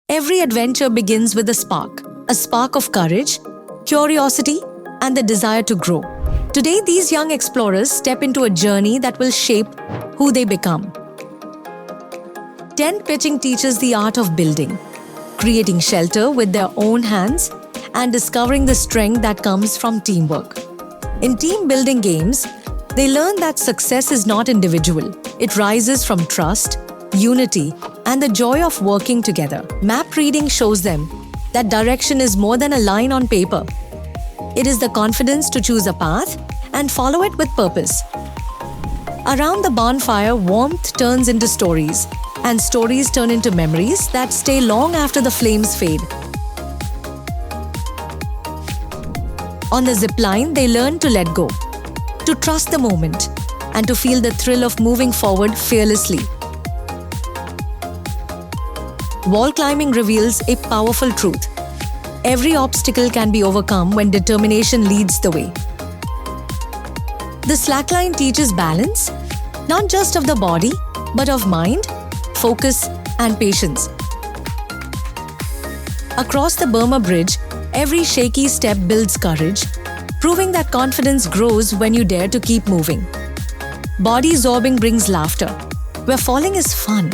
Every adventure begins with a spark of courage, curiosity, and the desire to grow. Today, these young explorers step into a journey that will shape who they become. Tent pitching teaches the art of building, creating shelter with their own hands, and discovering the strength that comes from teamwork. In team-building games, they learn that success is not individual. It rises from trust, unity, and the joy of working together. Map reading shows them that direction is more than a line on paper. It is the confidence to choose a path and follow it with purpose. Around the bonfire, warmth turns into stories, and stories turn into memories that stay long after the flames fade. On the zipline, they learn to let go, to trust the moment, and to feel the thrill of moving forward fearlessly. Wall climbing reveals a powerful truth. Every obstacle can be overcome when determination leads the way. The slackline teaches balance, not just of the body, but of mind, focus, and patience. Across the Burma Bridge, every shaky step builds courage, proving that confidence grows when you dare to keep moving. Body zorbing brings laughter, where falling is fun,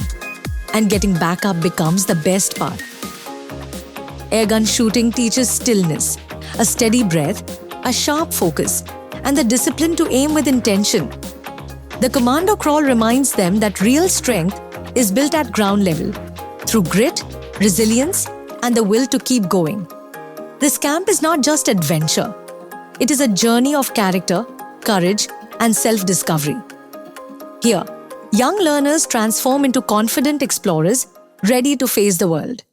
and getting back up becomes the best part. Airgun shooting teaches stillness, a steady breath, a sharp focus, and the discipline to aim with intention. The commando crawl reminds them that real strength is built at ground level, through grit, resilience, and the will to keep going. This camp is not just adventure. It is a journey of character, courage, and self-discovery. Here, young learners transform into confident explorers ready to face the world.